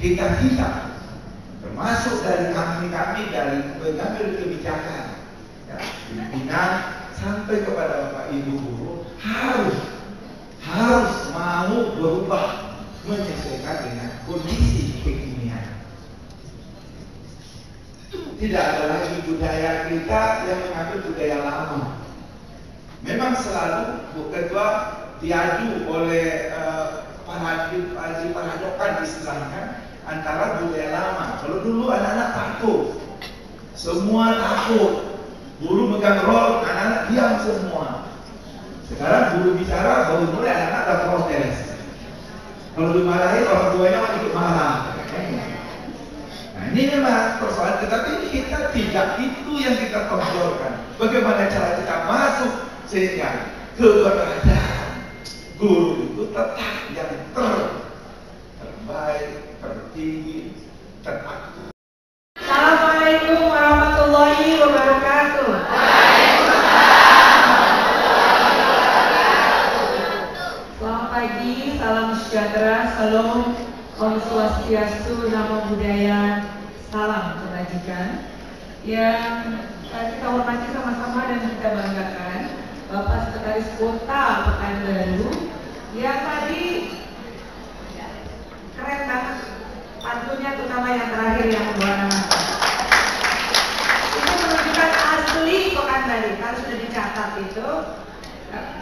kita termasuk dari kami dari pengambil kebijakan, ya, pimpinan sampai kepada Bapak Ibu guru harus mau berubah menyesuaikan dengan kondisi kekinian. Tidak ada lagi budaya kita yang mengambil budaya lama. Memang selalu Bu Ketua diadu oleh paradokan istilahnya antara budaya lama. Kalau dulu anak-anak takut, semua takut. Guru megang roll, anak-anak diam semua. Sekarang guru bicara, baru mulai anak-anak ada protes. Kalau dimarahin orang tuanya ikut marah. Nah ini memang persoalan, tetapi kita tidak itu yang kita tonjolkan. Bagaimana cara kita masuk sehingga keberadaan guru itu tetap yang terbaik, tertinggi, teraktif. Assalamualaikum warahmatullahi wabarakatuh. Selamat pagi, salam sejahtera, salam Om Swastiastu, Namo Buddhaya, salam kebajikan. Yang kita hormati sama-sama dan kita banggakan Bapak Sekretaris Kota Pekanbaru yang tadi keren banget pantunnya, terutama yang terakhir yang membawa nama. Itu menunjukkan asli Pekanbaru. Kalau sudah dicatat itu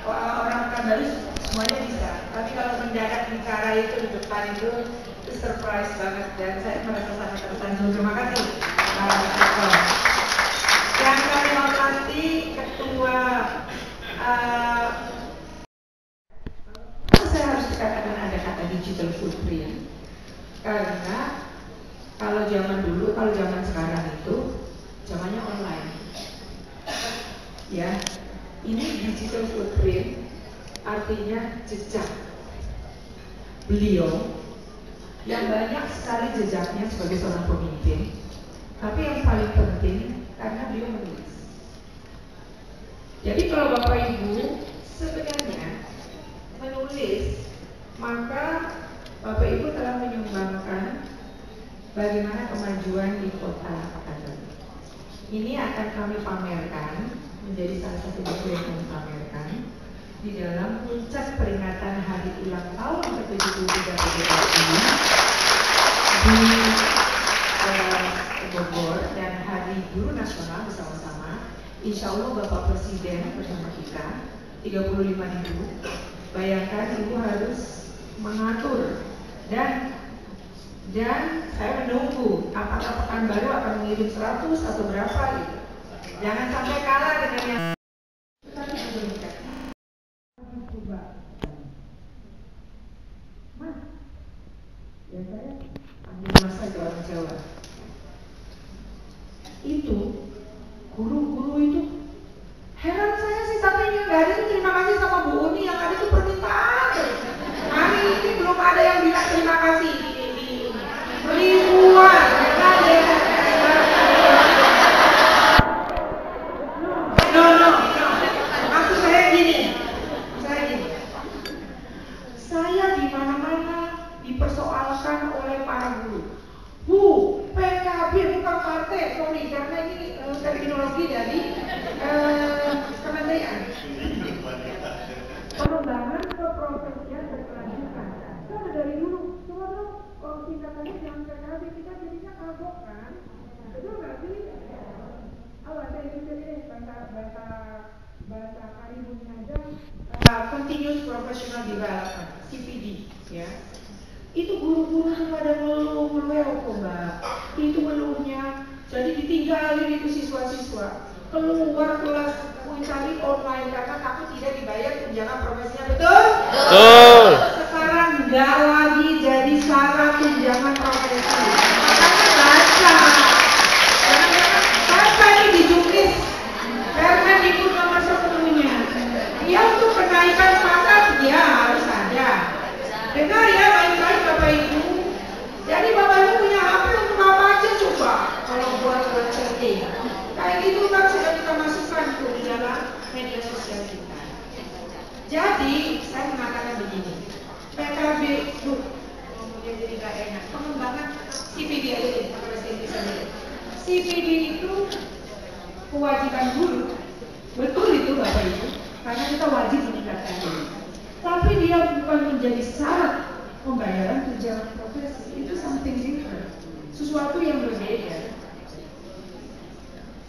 orang Pekanbaru semuanya bisa. Tapi kalau mendadak bicara itu di depan itu surprise banget dan saya merasa sangat tersanjung. Terima kasih. Yang kami hormati Ketua. Saya harus dikatakan ada kata digital footprint. Karena kalau zaman dulu, kalau zaman sekarang itu zamannya online. Ya, ini digital footprint artinya jejak beliau yang banyak sekali jejaknya sebagai seorang pemimpin. Tapi yang paling penting karena beliau menulis. Jadi kalau Bapak Ibu sebenarnya menulis, maka Bapak Ibu telah menyumbangkan bagaimana kemajuan di kota Pekanbaru. Ini akan kami pamerkan, menjadi salah satu buku yang kami pamerkan di dalam puncak peringatan hari ulang tahun ke-73 PGRI di Bogor dan Hari Guru Nasional bersama-sama. Insya Allah Bapak Presiden bersama kita 35.000. Bayangkan Ibu harus mengatur dan saya menunggu apakah Pekanbaru akan mengirim 100 atau berapa gitu. Jangan sampai kalah dengan yang Mas, ya saya panggil Mas saja orang Jawa. Itu guru-guru itu heran saya sih, tapi yang nggak ada itu terima kasih sama Bu Uni, yang ada itu permintaan. Hari ini belum ada yang bilang terima kasih. Ribuan, no. Maksud saya gini. Saya di mana-mana dipersoalkan oleh para guru. Bu, PKB bukan partai, sorry, karena ini terminologi dari kementerian. Pengembangan keprofesian berkelanjutan. Saya dari dulu, coba dong, kalau singkatannya jangan PKB, kita jadinya kagok kan? Betul nggak sih? Bahasa Indonesia deh, bahasa karibunya aja. Continuous Professional Development, CPD, ya. Itu guru-guru tuh pada ngeluh kok Mbak. Itu ngeluhnya, jadi ditinggalin itu siswa-siswa. Keluar kelas mencari online karena takut tidak dibayar tunjangan profesinya, betul? Betul. Sekarang nggak lagi jadi syarat tunjangan profesi. Makanya baca. Baca ini dijukis Permendikbud nomor 10-nya. Dia untuk kenaikan pangkat dia harus ada. Dengar ya baik-baik Bapak Ibu. Jadi Bapak Ibu punya HP untuk apa aja coba? Kalau buat chatting, kayak gitu kan sudah kita masukkan tuh di dalam media sosial kita. Jadi saya mengatakan begini, PKB ngomongnya jadi gak enak. Pengembangan diri sendiri. CPD itu kewajiban guru, betul itu Bapak Ibu, karena kita wajib meningkatkan diri. Tapi dia bukan menjadi syarat pembayaran tunjangan profesi, itu something different, sesuatu yang berbeda.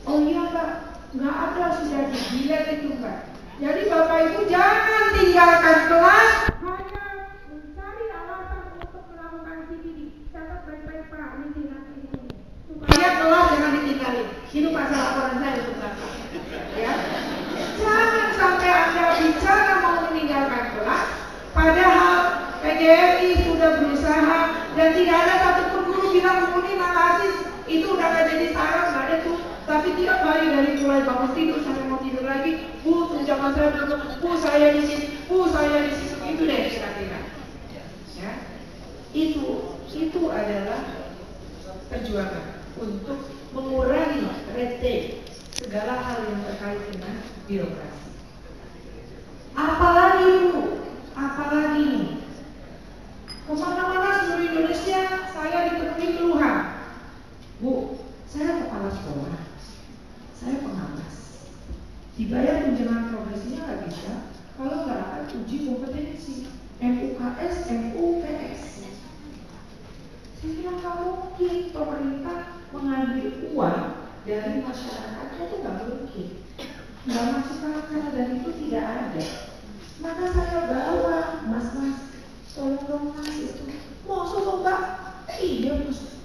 Oh iya Pak, nggak ada sudah dibilang itu Pak. Jadi Bapak Ibu jangan tinggalkan kelas hanya mencari alasan untuk melakukan CPD. Catat baik-baik Pak, ini supaya kelas jangan ditinggalin. Itu pasal laporan saya untuk Bapak. Ya, jangan sampai Anda bicara mau meninggalkan kelas, padahal PGRI sudah berusaha dan tidak ada satupun guru bilang Muni makasih, itu udah gak jadi syarat, nggak ada tuh. Tapi tiap hari dari mulai bangun tidur sampai mau tidur lagi, tunjangan saya belum, saya di sini, saya di situ, itu deh kira-kira. Ya, itu adalah perjuangan untuk mengurangi red tape, segala hal yang terkait dengan birokrasi. Apalagi kemana-mana seluruh Indonesia saya dipenuhi keluhan. Bu, saya kepala sekolah, saya pengawas, dibayar tunjangan progresinya nggak bisa kalau nggak akan uji kompetensi MUKS, MUPS. Saya bilang nggak mungkin pemerintah mengambil uang dari masyarakat, itu nggak mungkin, nggak masuk akal dan itu tidak ada. Maka saya bawa mas, tolong dong mas itu, maksud dong Pak? Iya mas.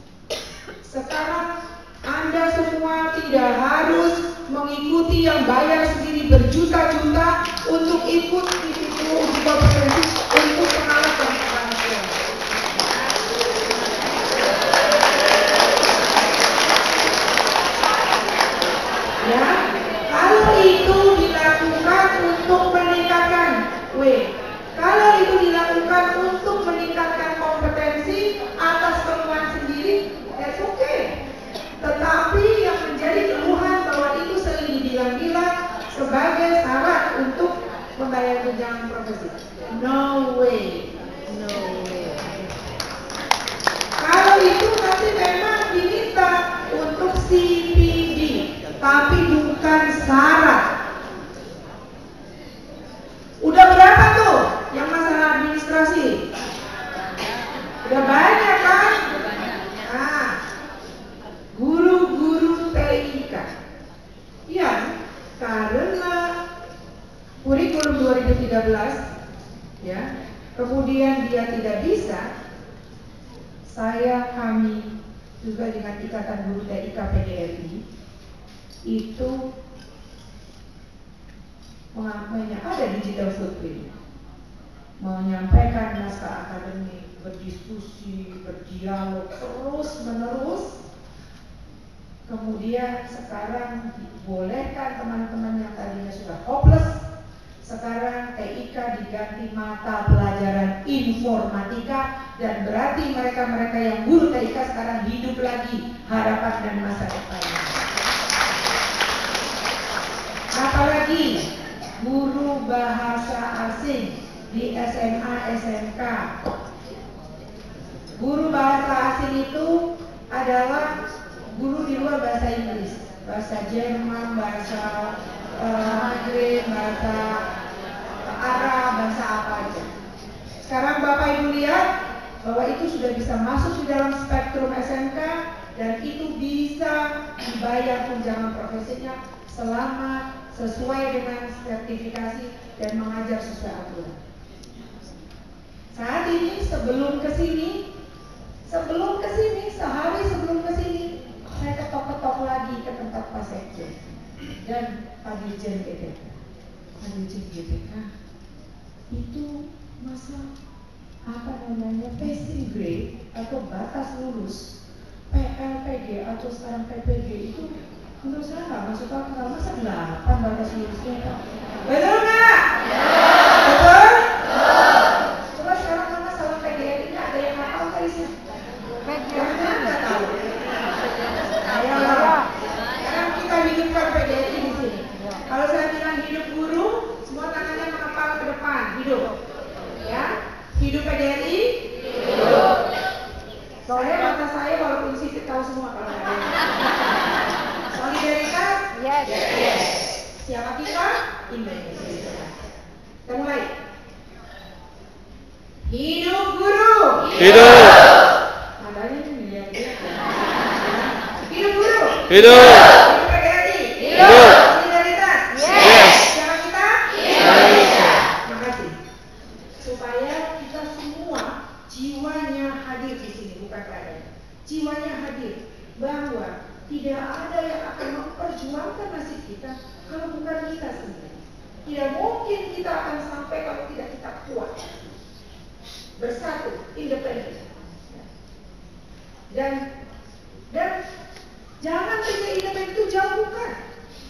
Sekarang Anda semua tidak harus mengikuti yang bayar sendiri berjuta-juta untuk ikut di situ uji kompetensi untuk pengawas dan pengawasan. Ya, kalau itu dilakukan untuk meningkatkan kalau itu dilakukan untuk meningkatkan kompetensi atas keluhan sendiri, that's okay. Tetapi yang menjadi keluhan bahwa itu sering dibilang-bilang sebagai syarat untuk membayar tunjangan profesi. No way. Kalau itu nanti memang diminta untuk CPD, tapi bukan syarat. Udah berapa tuh yang masalah administrasi? Udah banyak kan? Nah, guru-guru TIK yang karena kurikulum 2013 ya, kemudian dia tidak bisa, kami juga dengan Ikatan Guru TIK PGRI itu ada digital footprint, menyampaikan naskah akademik, berdiskusi, berdialog terus menerus. Kemudian sekarang dibolehkan teman-teman yang tadinya sudah hopeless, sekarang TIK diganti mata pelajaran informatika, dan berarti mereka-mereka yang guru TIK sekarang hidup lagi harapan dan masa depannya. Apalagi guru bahasa asing di SMA, SMK. Guru bahasa asing itu adalah guru di luar bahasa Inggris, bahasa Jerman, bahasa Mandarin, bahasa Arab, bahasa apa aja. Sekarang Bapak Ibu lihat bahwa itu sudah bisa masuk di dalam spektrum SMK dan itu bisa dibayar tunjangan profesinya selama sesuai dengan sertifikasi dan mengajar sesuai aturan. Saat ini sebelum kesini, sehari sebelum kesini, saya ketok-ketok lagi ke tempat Pak Sekjen dan Pak Dirjen GPK. Pak Dirjen GPK itu masa passing grade atau batas lulus PLPG atau sekarang PPG itu menurut saya nggak masuk akal. Masa 8 batas lulusnya? Betul nggak? Betul? Coba sekarang mana salah PGRI ini ada yang hafal nggak isinya? Jangan nggak tahu. Ayolah. Sekarang kita hidupkan PGRI di sini. Kalau saya bilang hidup guru, semua tangannya mengepal ke depan. Hidup. Ya. Hidup PGRI. Hidup. Soalnya mata saya walaupun sipit tahu semua kalau Yes. Siapa kita? Indonesia. Kita mulai. Hidup guru. Hidup. Nadanya ini dia. Hidup guru. Hidup. Hidup PGRI. Hidup. Solidaritas. Yes. Siapa kita? Indonesia. Makasih. Supaya kita semua jiwanya hadir di sini, bukan keadaan. Jiwanya hadir bahwa tidak ada yang akan memperjuangkan nasib kita kalau bukan kita sendiri. Tidak mungkin kita akan sampai kalau tidak kita kuat, bersatu, independen. Dan jangan pikir independen itu jauh, bukan.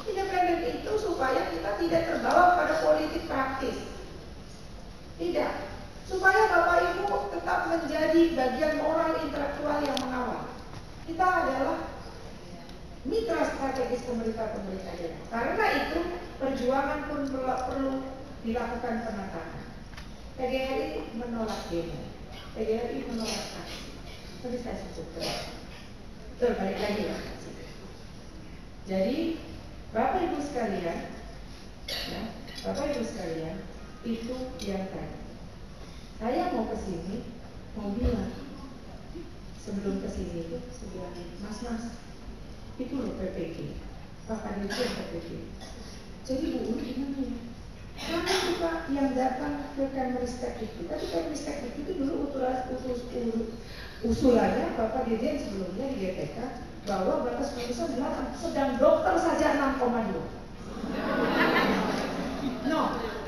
Independen itu supaya kita tidak terbawa pada politik praktis. Tidak. Supaya Bapak Ibu tetap menjadi bagian moral intelektual yang mengawal. Kita adalah mitra strategis pemerintah daerah. Karena itu perjuangan pun perlu dilakukan penataan. PGRI menolak demo, PGRI menolak aksi. Tadi saya sebutkan. Balik lagi ya. Jadi Bapak Ibu sekalian, ya, Bapak Ibu sekalian, itu yang tadi. Saya mau ke sini, mau bilang sebelum ke sini itu, saya bilang, Mas, itu loh PPG, Bapak Dirjen PPG. Jadi Bu Uli gimana ya? Karena kita yang datang ke Kemristek itu, tapi Kemristek itu dulu usulannya Bapak Dirjen sebelumnya di GPK bahwa batas lulusan 8, sedang dokter saja 6,2. No,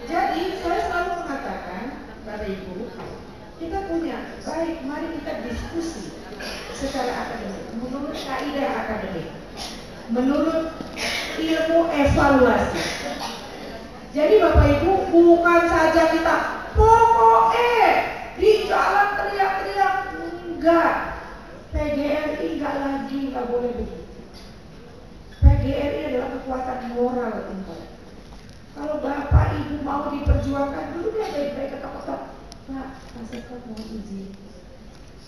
jadi saya selalu mengatakan Bapak Ibu, kita punya, baik, mari kita diskusi secara akademik, menurut kaidah akademik, menurut ilmu evaluasi. Jadi Bapak Ibu, bukan saja kita pokoknya di jalan teriak-teriak, enggak. PGRI enggak lagi, enggak boleh begitu. PGRI adalah kekuatan moral intelektual. Kalau Bapak Ibu mau diperjuangkan dulu dia baik-baik ketok-ketok. Pak Sekop mau izin.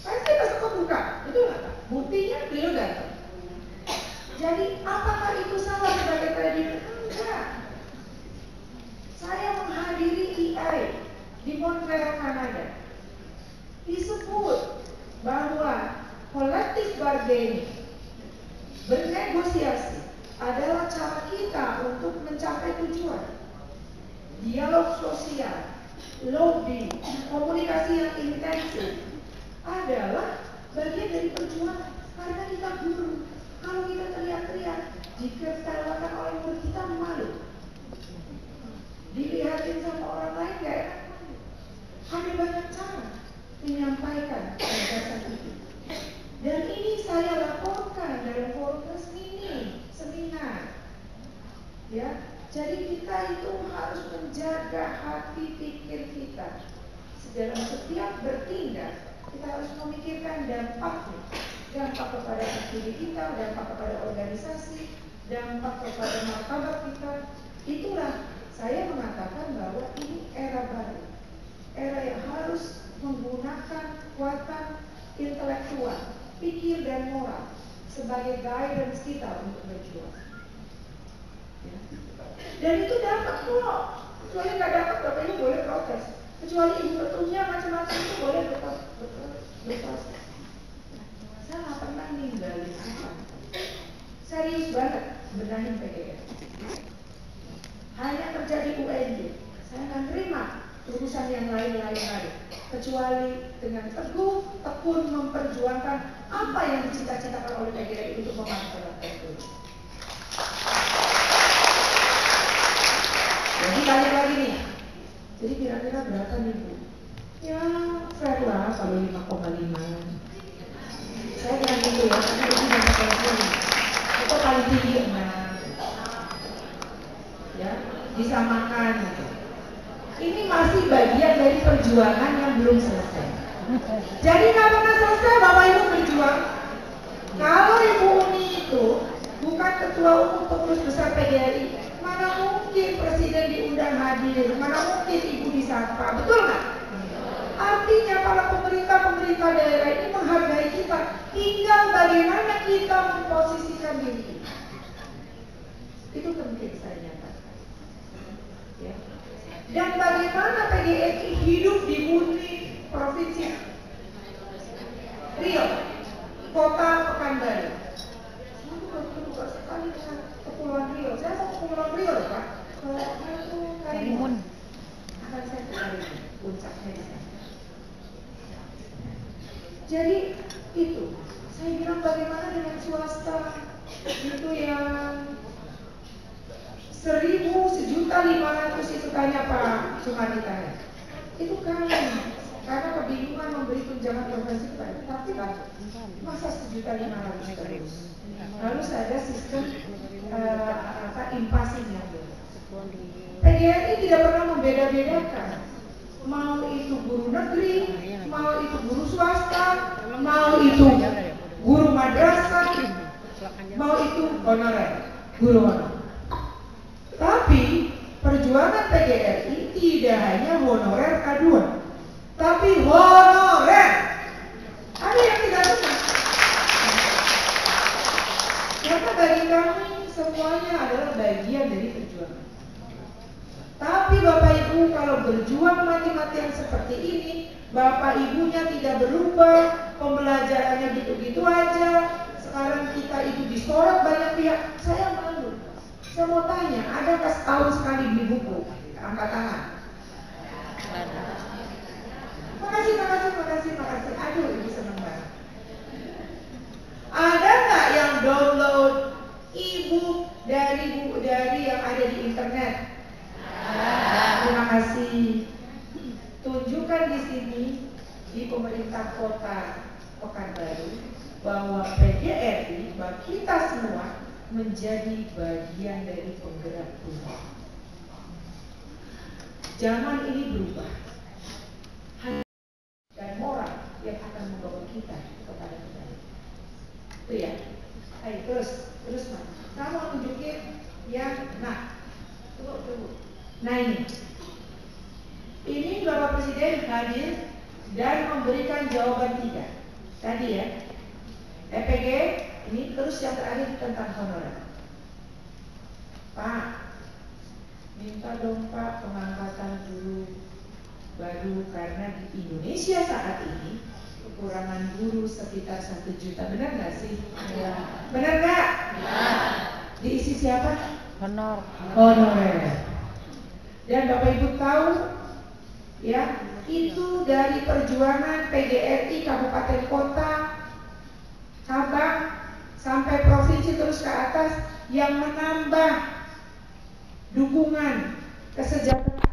Pasti Pak Sekop buka, itu enggak? Buktinya beliau datang. Jadi apakah itu salah sebagai presiden? Enggak. Saya menghadiri EI di Montreal, Kanada. Disebut bahwa collective bargaining, bernegosiasi adalah cara kita untuk mencapai tujuan. Dialog sosial, lobby, komunikasi yang intensif adalah bagian dari perjuangan. Karena kita guru, kalau kita teriak-teriak, jika dikatakan oleh murid kita malu, dilihatin sama orang lain gak enak. Ada banyak cara menyampaikan gagasan itu. Dan ini saya laporkan dalam forum resmi ini, seminar. Ya, jadi kita itu harus menjaga hati pikir kita. Dalam setiap bertindak, kita harus memikirkan dampaknya. Dampak kepada diri kita, dampak kepada organisasi, dampak kepada martabat kita. Itulah saya mengatakan bahwa ini era baru. Era yang harus menggunakan kekuatan intelektual, pikir dan moral sebagai guidance kita untuk berjuang. Ya. Dan itu dapat kok. Kecuali nggak dapat, Bapak Ibu boleh protes. Kecuali ibu ketumnya macam-macam itu boleh berproses. Saya nggak pernah ninggalin apa. Serius banget benahin PGRI. Hanya terjadi UNJ. Saya nggak terima urusan yang lain-lain, kecuali dengan teguh, tekun memperjuangkan apa yang dicita-citakan oleh PGRI untuk memanfaatkan itu. Jadi balik lagi nih. Jadi kira-kira berapa nih Bu? Ya fair lah kalau 5,5. Saya bilang gitu ya, karena itu banyak telepon. Itu paling tinggi 6. Ya, disamakan gitu. Ini masih bagian dari perjuangan yang belum selesai. Jadi nggak pernah selesai Bapak Ibu berjuang. Kalau Ibu Uni itu bukan ketua umum pengurus besar PGRI, mana mungkin presiden diundang hadir, mana mungkin Ibu disapa, betul nggak? Artinya para pemerintah daerah ini menghargai kita. Tinggal bagaimana kita memposisikan diri. Itu saya nyatakan. Ya. Dan bagaimana PGRI hidup di murni provinsi Riau, kota Pekanbaru. Suka sekali dengan Kepulauan Riau. Saya mau ke Kepulauan Riau, Pak. Ke Karimun. Akan saya ke Karimun, puncaknya di sana. Jadi itu, saya bilang bagaimana dengan swasta itu yang 1.500 itu tanya Pak Sumaditaya. Itu karena kebingungan memberi tunjangan profesi kepada tapi masa 1.500.000 terus. Lalu ada sistem impasinya. PGRI tidak pernah membeda-bedakan. Mau itu guru negeri, mau itu guru swasta, mau itu guru madrasah, mau itu honorer, guru honorer. Tapi perjuangan PGRI tidak hanya honorer K2, tapi honorer. Ada yang tidak benar. Karena bagi kami semuanya adalah bagian dari perjuangan. Tapi Bapak Ibu kalau berjuang mati-matian seperti ini, Bapak Ibunya tidak berubah, pembelajarannya gitu-gitu aja. Sekarang kita itu disorot banyak pihak. Saya malu. Saya mau tanya, adakah setahun sekali beli buku? Angkat tangan. Makasih. Aduh, Ibu senang banget. Ada nggak yang download e-book dari yang ada di internet? Terima kasih. Tunjukkan di sini di pemerintah kota Pekanbaru bahwa PGRI, bahwa kita semua menjadi bagian dari penggerak perubahan. Zaman ini berubah. Dan moral yang akan membawa kita kepada kebaikan. Itu ya. Ayo terus Mas. Kamu tunjukin yang tunggu. Nah ini Bapak Presiden hadir dan memberikan jawaban 3. Tadi ya. EPG ini terus yang terakhir tentang honorer. Pak, minta dong Pak pengangkatan guru baru karena di Indonesia saat ini kekurangan guru sekitar 1 juta. Benar nggak sih? Ya. Benar nggak? Ya. Diisi siapa? Honorer. Dan Bapak Ibu tahu ya, itu dari perjuangan PGRI kabupaten kota, cabang sampai provinsi terus ke atas yang menambah dukungan kesejahteraan